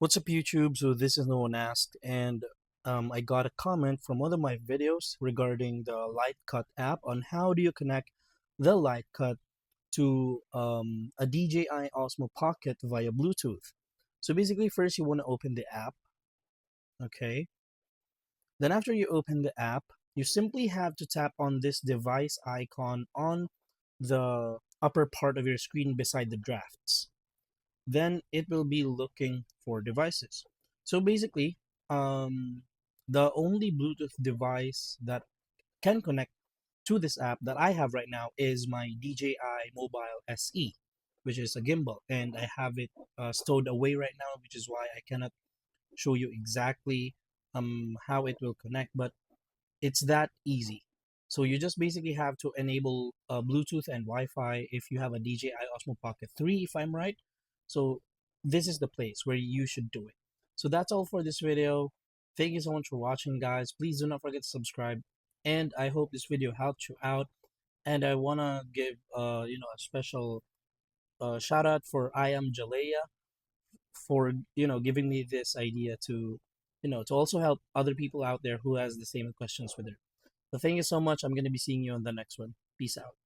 What's up, YouTube? So this is No One Asked, and I got a comment from one of my videos regarding the Lightcut app on how do you connect the Lightcut to a DJI Osmo Pocket via Bluetooth. So basically, first you want to open the app, okay? Then after you open the app, you simply have to tap on this device icon on the upper part of your screen beside the drafts. Then it will be looking for devices. So basically, the only Bluetooth device that can connect to this app that I have right now is my DJI Mobile SE, which is a gimbal, and I have it stowed away right now, which is why I cannot show you exactly how it will connect, but it's that easy. So you just basically have to enable Bluetooth and Wi-Fi if you have a DJI Osmo Pocket 3, if I'm right. So this is the place where you should do it. So that's all for this video. Thank you so much for watching, guys. Please do not forget to subscribe. And I hope this video helped you out. And I wanna give a special shout out for I am Jalea for giving me this idea to to also help other people out there who has the same questions with her. So thank you so much. I'm going to be seeing you on the next one. Peace out.